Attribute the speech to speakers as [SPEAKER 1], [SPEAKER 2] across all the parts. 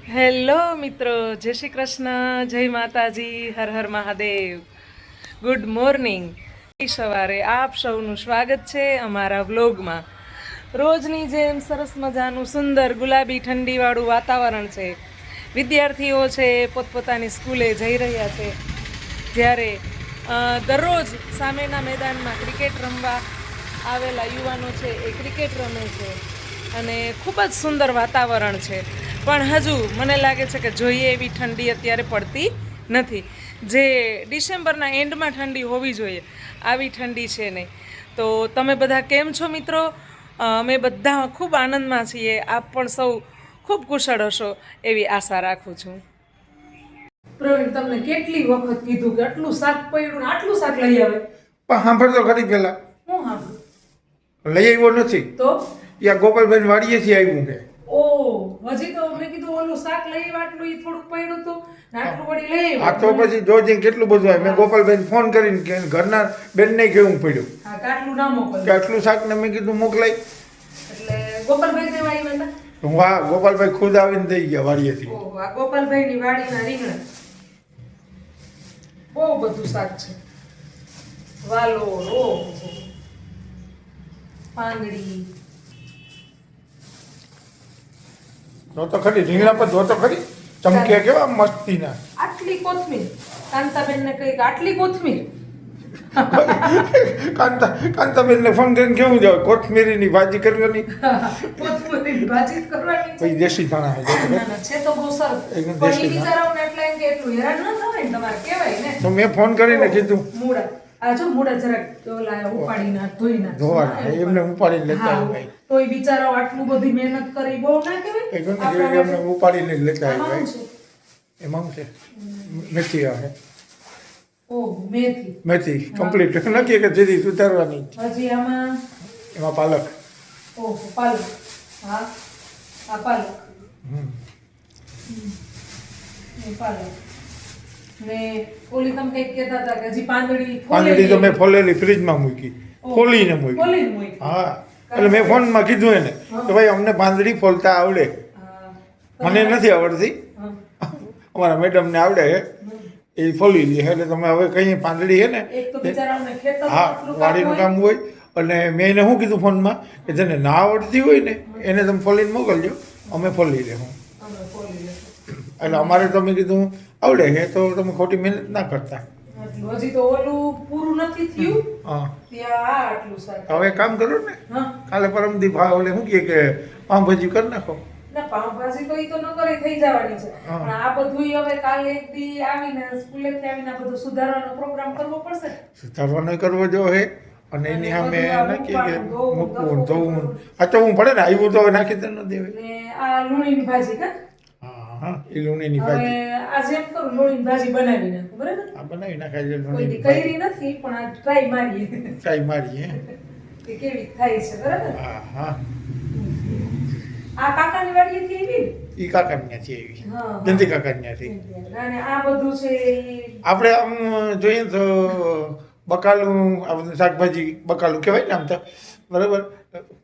[SPEAKER 1] Hello મિત્રો, જય શ્રી કૃષ્ણ, જય માતાજી, હર હર મહાદેવ. Good morning. સવારે આપ સૌનું સ્વાગત છે અમારા વ્લોગમાં. રોજની જેમ સરસ મજાનું સુંદર ગુલાબી ઠંડીવાળું વાતાવરણ છે. વિદ્યાર્થીઓ છે પોતપોતાની સ્કૂલે જઈ રહ્યા છે, જ્યારે દરરોજ સામેના મેદાનમાં ક્રિકેટ રમવા આવેલા યુવાનો છે એ ક્રિકેટ રમે છે અને ખૂબ જ સુંદર વાતાવરણ છે. પણ હજુ મને લાગે છે કે જોઈએ એવી ઠંડી અત્યારે પડતી નથી. જે ડિસેમ્બરના એન્ડમાં ઠંડી હોવી જોઈએ આવી ઠંડી છે નહીં. તો તમે બધા કેમ છો મિત્રો? અમે બધા ખૂબ આનંદમાં છીએ. આપ પણ સૌ ખૂબ કુશળ હશો એવી આશા રાખું છું. પ્રવીણ, તમને કેટલી વખત કીધું કે આટલું શાક પડ્યું ને આટલું શાક લઈ આવે,
[SPEAKER 2] પણ સાંભળતો ખરી પેલા
[SPEAKER 1] હું સાંભળું
[SPEAKER 2] લઈ આવ્યો નથી
[SPEAKER 1] તો
[SPEAKER 2] યા ગોપાલભાઈ વાડીએથી આવ્યું કે
[SPEAKER 1] ઓ હજી તો મેં કીધું ઓલું શાક લઈ આવ્યા આટલું ઈ થોડુંક પડ્યું હતું ને આટલું વળી લઈ
[SPEAKER 2] આ
[SPEAKER 1] આવ્યા.
[SPEAKER 2] તો પછી જોજે કેટલું બધું આવે. મેં ગોપાલભાઈને ફોન કરીને કે ઘરના બેનને કેવું પડ્યું
[SPEAKER 1] હા, કે આટલું ના મોકલ.
[SPEAKER 2] કે આટલું શાક ને મેં કીધું મોકલાય.
[SPEAKER 1] એટલે ગોપાલભાઈ દેવા આવ્યા હતા.
[SPEAKER 2] વાહ, ગોપાલભાઈ ખુદ આવીને દઈ ગયા વાડીએથી.
[SPEAKER 1] ઓહો, આ ગોપાલભાઈની વાડીના રીંગણા. બહુ બધું શાક છે. વાલોળ, ઓહો, પાંદડી.
[SPEAKER 2] જો તો ખરી રીંગણા પર જો તો ખરી ચમકે કેવા મસ્તીના.
[SPEAKER 1] આટલી કોથમીર. કાંતાબેનને કહી કે આટલી કોથમીર.
[SPEAKER 2] કાંતાબેનને ફોન કરીને કેવું જાવ કોથમીરીની ભાજી કરવાની
[SPEAKER 1] કોથમીરની ભાજી જ કરવાની છે.
[SPEAKER 2] પછી દેશી ધાણા
[SPEAKER 1] ના, ના, છે તો બહુ સરસ.
[SPEAKER 2] એકદમ
[SPEAKER 1] પણ
[SPEAKER 2] દેશી
[SPEAKER 1] ઈ બિચારાઓને એટલે એમ કે એટલું હેરાન ન થવાય ને, તમારે કહેવાય ને.
[SPEAKER 2] તો મેં ફોન કરીને કીધું
[SPEAKER 1] મૂળા. આ જો મૂળા જરાક ઓલા ઉપાડી નાખ, ધોઈ નાખ.
[SPEAKER 2] ધોવાના એમને ઉપાડીને લેતા
[SPEAKER 1] હા,
[SPEAKER 2] આવ્યા.
[SPEAKER 1] તો ઈ બિચારાઓ આટલું બધી મહેનત કરી બહુ ના કહેવાય?
[SPEAKER 2] એમને
[SPEAKER 1] આપણા
[SPEAKER 2] એમને ઉપાડીને જ લેતા
[SPEAKER 1] આમાં
[SPEAKER 2] આવ્યા.
[SPEAKER 1] શું છે?
[SPEAKER 2] એમાં શું છે? મેથી આવે.
[SPEAKER 1] ઓહ, મેથી.
[SPEAKER 2] મેથી કમ્પ્લીટ નક્કી કે જેથી સુધારવાની.
[SPEAKER 1] હજી આમાં
[SPEAKER 2] એમાં પાલક.
[SPEAKER 1] ઓહ, પાલક. હા, આ પાલક.
[SPEAKER 2] હમ.
[SPEAKER 1] એ પાલક. ને ઓલી તમે કંઈક કહેતા હતા કે હજી પાંદડી
[SPEAKER 2] પાંદડી તો મેં ફોલેલી ફ્રીજમાં મૂકી, ખોલીને મૂકી.
[SPEAKER 1] ખોલીને મૂકી.
[SPEAKER 2] હા, એટલે મેં ફોનમાં કીધું એને કે ભાઈ અમને પાંદડી ફોલતા આવડે.
[SPEAKER 1] હા.
[SPEAKER 2] મને નથી આવડતી,
[SPEAKER 1] હા.
[SPEAKER 2] અમારા મેડમને આવડે છે, એ ફોલી લે. એટલે તમે હવે કઈ પાંદડી છે ને,
[SPEAKER 1] એક તો બિચારાઓને ખેતરમાં
[SPEAKER 2] હા,
[SPEAKER 1] આટલું
[SPEAKER 2] વાડીનું
[SPEAKER 1] કામ
[SPEAKER 2] કામ હોય. અને મેં એને શું કીધું ફોનમાં કે જેને ના આવડતી હોય ને એને તમે ફોલીને મોકલજો, અમે ફોલી લેવું.
[SPEAKER 1] અમે ખોલી લેશું.
[SPEAKER 2] એટલે અમારે તમે કીધું આવડે છે તો તમે ખોટી મહેનત ના કરતા.
[SPEAKER 1] આટલું હજી તો ઓલું પૂરું નથી થયું
[SPEAKER 2] હા,
[SPEAKER 1] ત્યાં આ આટલું શાક.
[SPEAKER 2] હવે એક કામ કરો ને,
[SPEAKER 1] હા,
[SPEAKER 2] કાલે પરમદી ભાવ ઓલે શું કહે કે પાઉંભાજી કરી નાખો.
[SPEAKER 1] ના, પાવભાજી તો ઈ તો નકરે થઈ જવાની છે.
[SPEAKER 2] હા.
[SPEAKER 1] પણ આ બધું હવે કાલે એક દી આવીને સ્કૂલેથી આવીને આ બધું સુધારવાનો પ્રોગ્રામ કરવો પડશે.
[SPEAKER 2] સુધારવાનો કરવો જો હે. અને એની સામે
[SPEAKER 1] બધું આ
[SPEAKER 2] નક્કી કે
[SPEAKER 1] મૂકવાનું,
[SPEAKER 2] મૂકવું
[SPEAKER 1] ધોવું,
[SPEAKER 2] ધોવું. આ તો હું પડે ને આવ્યું તો હવે નાખી દે ન દેવાય.
[SPEAKER 1] ને આ લૂણીની ભાજી કે
[SPEAKER 2] હા હા, એ લૂણીની
[SPEAKER 1] હવે
[SPEAKER 2] ભાજી
[SPEAKER 1] આ જેમ કરું લૂણીની ભાજી બનાવી નાખું, બરાબર?
[SPEAKER 2] આ બનાવી નાખાય છે.
[SPEAKER 1] કોઈ દી
[SPEAKER 2] લૂણીની ભાજી
[SPEAKER 1] કરી નથી પણ આ ટ્રાય મારીએ
[SPEAKER 2] ટ્રાય મારી હે.
[SPEAKER 1] કે કેવી થાય છે, બરાબર?
[SPEAKER 2] હા હા,
[SPEAKER 1] આ કાકાની વાડીએથી આવી?
[SPEAKER 2] ઈ કાકા ત્યાંથી આવી.
[SPEAKER 1] હા, હા.
[SPEAKER 2] જયંતિ કાકા ત્યાંથી.
[SPEAKER 1] અને આ બધું છે ઈ
[SPEAKER 2] આપણે આમ જોઈએ તો બકાલું, આ બધું શાકભાજી બકાલું કહેવાય ને આમ તો, બરાબર.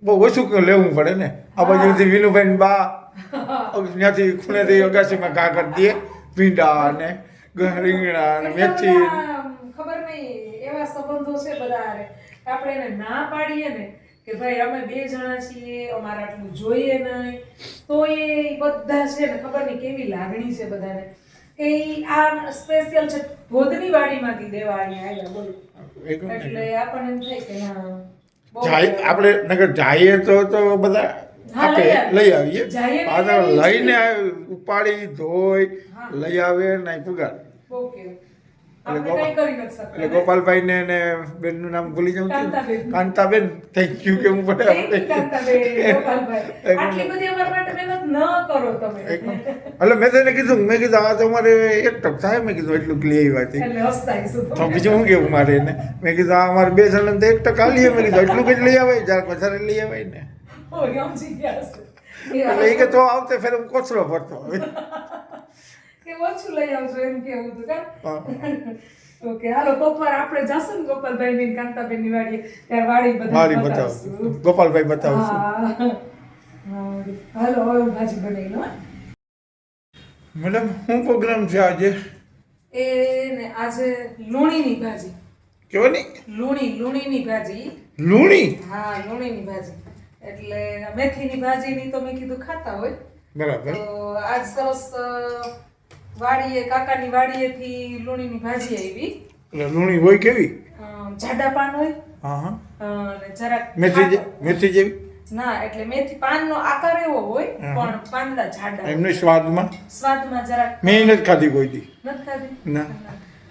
[SPEAKER 2] બહુ ઓછું લેવું પડે ને. આ બાજુથી વિનુભાઈ બા ત્યાંથી ખૂણેથી અગાસીમાં ઘા કરી દે, ભીંડા અને રીંગણા અને
[SPEAKER 1] એટલે
[SPEAKER 2] મેથી.
[SPEAKER 1] બધા ખબર નહીં એવા સંબંધો છે બધા હારે. આપણે એને ના પાડીએ ને કે ભાઈ અમે બે જણા છીએ, અમારે આટલું જોઈએ નહીં, તો એ બધા છે ને ખબર નહીં કેવી લાગણી છે બધાને કે ઈ આ સ્પેશિયલ છે ભોદની વાડીમાંથી દેવા અહીંયા આવ્યા, બોલો. એટલે આપણને એમ થાય કે હા બહુ
[SPEAKER 2] જાય આપણે નગર જઈએ તો બધા
[SPEAKER 1] હા,
[SPEAKER 2] આપે લઈ આવીએ.
[SPEAKER 1] જઈએ
[SPEAKER 2] આ તો
[SPEAKER 1] લઈ આવીએ.
[SPEAKER 2] લઈને ઉપાડી ધોઈ
[SPEAKER 1] હા.
[SPEAKER 2] લઈ આવે ને પુગાડ.
[SPEAKER 1] બહુ કેવું. આપણે કંઈ કરી નથી શકતા.
[SPEAKER 2] એટલે ગોપાલભાઈ ને બેનનું નામ ભૂલી જાઉં છું.
[SPEAKER 1] કાંતાબેન.
[SPEAKER 2] કાંતાબેન, થેન્ક યુ કેવું પડે
[SPEAKER 1] Thank you,
[SPEAKER 2] આપણે.
[SPEAKER 1] કાંતાબેન, ગોપાલભાઈ. આટલી બધી અમારા માટે મહેનત ન કરો તમે.
[SPEAKER 2] એટલે મેં તેને કીધું, મેં કીધું આ તો મારે એક ટક થાય. મેં કીધું એટલું લઈ આવ્યા હતી.
[SPEAKER 1] એટલે હસતા હશું.
[SPEAKER 2] તો બીજું શું કેવું મારે એને. મેં કીધું આ અમારે બે જણ તો 1% લઈએ. મેં કીધું એટલું જ લઈ આવે, જરાક વધારે લઈ આવે ને.
[SPEAKER 1] ઓય, સમજી ગયા હશે.
[SPEAKER 2] એટલે એ કે તો આવતે ફેર હું કોચરો ભરતો હવે.
[SPEAKER 1] કે ઓછું લઈ આવજો એમ કેવું હતું કા?
[SPEAKER 2] હા.
[SPEAKER 1] ઓકે, હાલો કોકવાર આપણે જાશું ને ગોપાલભાઈ ની કાંતાબેન ની વાડીએ ત્યારે વાડી બધા
[SPEAKER 2] મારી બતાવશું, ગોપાલભાઈ બતાવશું.
[SPEAKER 1] હા. હાલો હવે હું ભાજી બનાવી લઉં.
[SPEAKER 2] મેડમ શું પ્રોગ્રામ છે આજે?
[SPEAKER 1] એ ને આજે લૂણીની ભાજી.
[SPEAKER 2] કેવાની?
[SPEAKER 1] લૂણીની ભાજી.
[SPEAKER 2] લૂણી?
[SPEAKER 1] હા, લૂણીની ભાજી. એટલે મેથીની ભાજીની તો મેં કીધું ખાતા હોય.
[SPEAKER 2] બરાબર.
[SPEAKER 1] તો આજ સરસ કાકાની વાડીએથી લૂણીની ભાજી આવી.
[SPEAKER 2] એટલે લૂણી હોય કેવી?
[SPEAKER 1] જાડા પાન હોય
[SPEAKER 2] હા હા.
[SPEAKER 1] અને જરાક
[SPEAKER 2] મેથી જેવી?
[SPEAKER 1] ના, એટલે મેથી પાનનો આકાર એવો હોય પણ પાંદડા જાડા.
[SPEAKER 2] એમને સ્વાદમાં
[SPEAKER 1] જરાક
[SPEAKER 2] મેં નથી ખાધી કોઈ દી.
[SPEAKER 1] નથી ખાધી?
[SPEAKER 2] ના.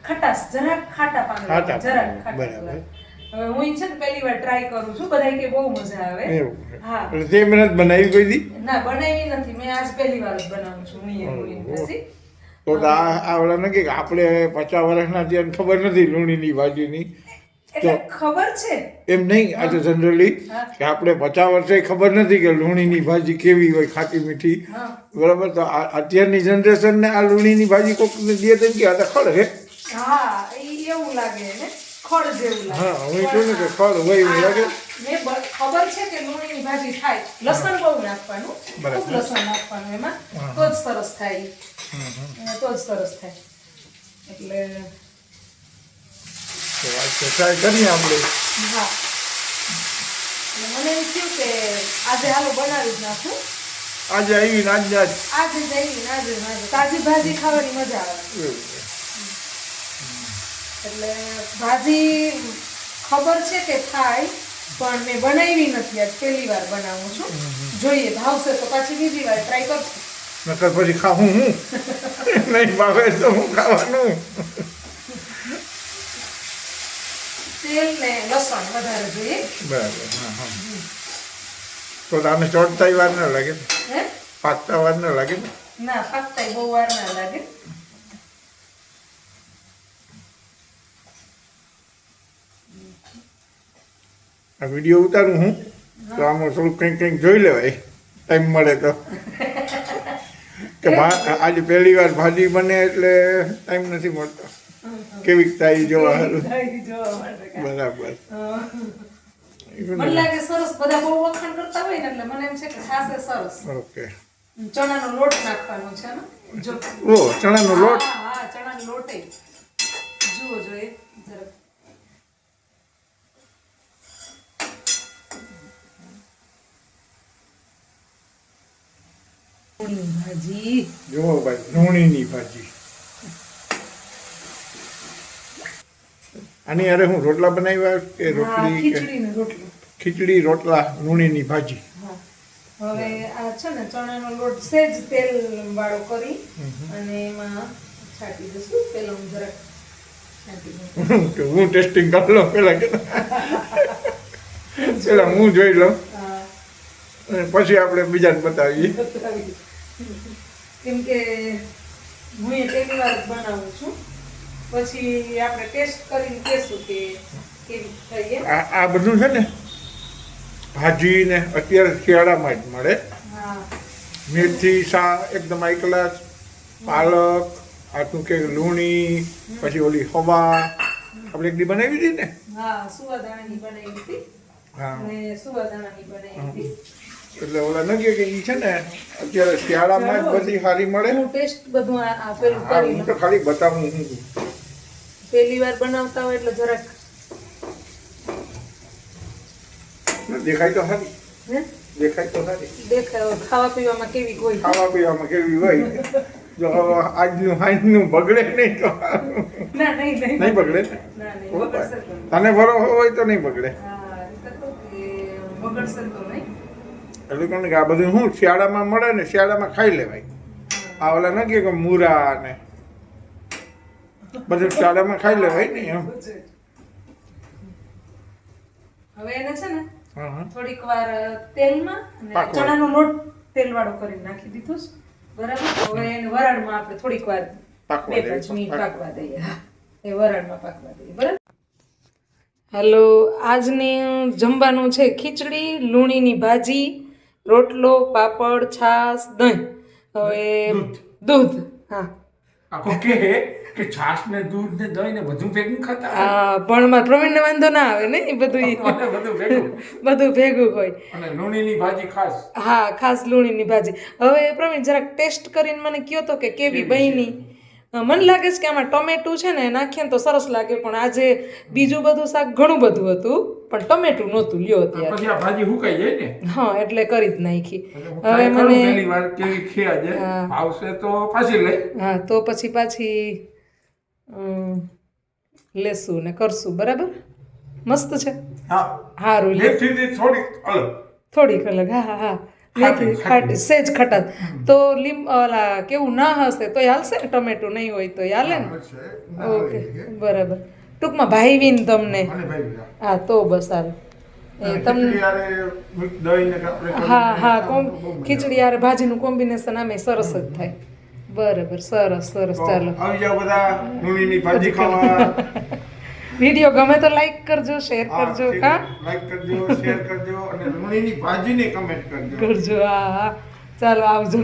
[SPEAKER 1] ખટાશ જરાક ખાટા પાંદડા
[SPEAKER 2] ખાટા
[SPEAKER 1] જરાક
[SPEAKER 2] પાંદડા,
[SPEAKER 1] ખાટા.
[SPEAKER 2] બરાબર.
[SPEAKER 1] હવે હું છે ને પહેલી વાર ટ્રાય કરું છું, બધાય કે બહુ મજા આવે.
[SPEAKER 2] એવું.
[SPEAKER 1] હા.
[SPEAKER 2] એટલે તે મહેનત બનાવી કોઈ દી?
[SPEAKER 1] ના, બનાવી નથી, મેં આજ પહેલી વાર જ બનાવું છું લૂણીની ભાજી.
[SPEAKER 2] તો આ ઓલા ને કે આપણે 50 વર્ષના ત્યાં ખબર નથી લૂણીની ભાજીની.
[SPEAKER 1] એટલે ખબર છે
[SPEAKER 2] એમ નહીં, આ તો જનરલી કે આપણે 50 વર્ષે ખબર નથી કે લૂણીની ભાજી કેવી હોય, ખાટી મીઠી. બરાબર. તો અત્યારની જનરેશનને આ લૂણીની ભાજી કોકને દે તો કે આ તો ખડ છે.
[SPEAKER 1] હા, એવું લાગે ને, ખડ જેવું લાગે.
[SPEAKER 2] હા, હું કહું ને કે ખડ હોય એવું લાગે.
[SPEAKER 1] ખબર છે કે લૂણીની ભાજી થાય. લસણ બહુ નાખવાનું, ખૂબ લસણ નાખવાનું એમાં, તો જ સરસ થાય. એટલે
[SPEAKER 2] ટ્રાય કરીએ આપણે.
[SPEAKER 1] હા, મને એમ થયું કે આજે હાલો બનાવી જ નાખું.
[SPEAKER 2] આજે આવી ને આજે
[SPEAKER 1] તાજી ભાજી ખાવાની મજા આવે. એટલે ભાજી ખબર છે કે થાય, પણ મેં બનાવી નથી, આજ પહેલી વાર બનાવું છું. જોઈએ ભાવશે તો પાછી બીજી વાર ટ્રાય કરશું.
[SPEAKER 2] નકર પછી ખાવું હું નહીં ભાવે તો હું ખાવાનું.
[SPEAKER 1] તેલ ને લસણ વધારે જોઈએ.
[SPEAKER 2] બરાબર. હા હા. તો આને ચોટતા વાર ના લાગે ને?
[SPEAKER 1] હે?
[SPEAKER 2] પાકતા વાર ના લાગે ને?
[SPEAKER 1] ના, પાકતા બહુ વાર ના લાગે.
[SPEAKER 2] આ વિડીયો ઉતારું હું તો આમાં થોડુંક કંઈક જોઈ લેવાય ટાઈમ મળે તો. કે આજે પહેલી વાર ભાજી બને એટલે ટાઈમ નથી મળતો. કેવી થાય જોવા સારું. બરાબર.
[SPEAKER 1] મને લાગે સરસ, બધા બહુ વખાણ કરતા હોય ને એટલે મને એમ છે કે ખાસે સરસ.
[SPEAKER 2] ઓકે.
[SPEAKER 1] ચણાનો લોટ નાખવાનો છે ને? જો
[SPEAKER 2] ઓ, ચણાનો લોટ.
[SPEAKER 1] હા, ચણાનો લોટ જુઓ જોઈએ જરાક. ભાજી
[SPEAKER 2] જુઓ ભાઈ, લૂણીની ભાજી. આની અરે હું રોટલા બનાવ્યા કે રોટલી? ખીચડી રોટલા લૂણીની ભાજી.
[SPEAKER 1] હવે આ છે ને ચણાનો લોટ સેજ તેલ વાળો કરી અને એમાં છાંટી દઈશું. પેલા હું જરાક છાંટી દઉં.
[SPEAKER 2] હું ટેસ્ટિંગ કરી લઉં પેલા હું જોઈ લઉં પછી આપણે બીજાને બતાવીએ.
[SPEAKER 1] કેમ કે હું એ પહેલી વાર બનાવું છું, પછી આપણે ટેસ્ટ કરીને કહેશું કે કેવી થઈ.
[SPEAKER 2] આ બધું છે ને ભાજી ને અત્યારે શિયાળામાં જ મળે. મેથી શાક એકદમ હાઈ ક્લાસ, પાલક, આ શું કે લૂણી, પછી ઓલી હવા આપણે એક દી બનાવી હતી ને.
[SPEAKER 1] હા, સુવાદાણાની બનાવી હતી.
[SPEAKER 2] હા,
[SPEAKER 1] સુવાદાણાની બનાવી હતી.
[SPEAKER 2] એટલે ઓલા ન કે ઈ છે ને અત્યારે શિયાળામાં જ બધી સારી મળે.
[SPEAKER 1] હું ટેસ્ટ બધું આ પેલું કરી
[SPEAKER 2] હું તો ખાલી બતાવું. હું
[SPEAKER 1] પહેલી વાર બનાવતા હોય એટલે જરાક
[SPEAKER 2] દેખાય તો સારી. દેખાય તો સારી.
[SPEAKER 1] દેખાય. ખાવા પીવામાં કેવી હોય?
[SPEAKER 2] ખાવા પીવામાં કેવી હોય? જો આજનું હાઈનું બગડે નહીં તો
[SPEAKER 1] ના, નહીં
[SPEAKER 2] બગડે.
[SPEAKER 1] ના, નહીં બગડશે તો.
[SPEAKER 2] તને ભરો હોય તો નહીં બગડે.
[SPEAKER 1] હા, બગડશે તો નહીં.
[SPEAKER 2] એટલે કોણ કે આ બધું શું શિયાળામાં મળે ને શિયાળામાં ખાઈ લેવાય. આ ઓલા ન કે મૂરા ને બધું શિયાળામાં ખાઈ લેવાય ને એમ.
[SPEAKER 1] હવે એને છે ને
[SPEAKER 2] હા,
[SPEAKER 1] થોડીક વાર તેલમાં અને ચણાનો લોટ તેલવાળો કરીને નાખી દીધો છે. બરાબર. હવે એને વરાળમાં આપણે થોડીક વાર 2-5 મિનિટ પાકવા દઈએ. એ વરાળમાં પાકવા દઈએ. બરાબર. હાલો, આજની જમવાનું છે ખીચડી, લૂણીની ભાજી, રોટલો, પાપડ, છાશ, દહીં. હવે દૂધ. હા,
[SPEAKER 2] આખો કે છાશ ને દૂધ ને દહીં ને બધું ભેગું ખાતા
[SPEAKER 1] હા પણ મારા પ્રવીણને વાંધો ના આવે ને એ બધું
[SPEAKER 2] મને બધું ભેગું
[SPEAKER 1] બધું ભેગું હોય.
[SPEAKER 2] અને લૂણીની ભાજી ખાસ
[SPEAKER 1] હા ખાસ લૂણીની ભાજી. હવે પ્રવીણ જરાક ટેસ્ટ કરીને મને કયો તો કે કેવી બની. મને લાગે છે કે આમાં ટમેટું છે ને નાખીએ ને તો સરસ લાગે, પણ આજે બીજું બધું શાક ઘણું બધું હતું પણ ટમેટું નહોતું લ્યો ત્યારે.
[SPEAKER 2] પછી આ ભાજી હુકાઈ જાય ને.
[SPEAKER 1] હા એટલે કરી જ નાખી.
[SPEAKER 2] હવે મને પહેલી વાર કેવી ખે આજે આવશે તો પાછી લઈ.
[SPEAKER 1] હા તો પછી પાછી લેશું ને કરશું. બરાબર મસ્ત છે.
[SPEAKER 2] હા
[SPEAKER 1] સારું લે
[SPEAKER 2] થોડી અલગ
[SPEAKER 1] થોડીક અલગ. હા હા હા લેખી ખાટી સેજ ખટાશ. તો ઓલા કેવું ના હશે તો હાલશે ને, ટમેટું નહીં હોય તો હાલે ને. ઓકે બરાબર. ટૂંકમાં ભાઈવીન તમને. હા તો બસ હાલ એ તમને. હા હા ખીચડી યાર ભાજીનું કોમ્બિનેશન આમે સરસ જ થાય. બરાબર સરસ સરસ. ચાલો
[SPEAKER 2] આવી જાવ બધા લૂણીની ભાજી ખાવા.
[SPEAKER 1] વિડીયો ગમે તો લાઈક કરજો, શેર કરજો. કા
[SPEAKER 2] લાઈક કરજો, શેર કરજો અને લૂણીની ભાજીને કમેન્ટ કરજો.
[SPEAKER 1] કરજો. હા હા ચાલો આવજો.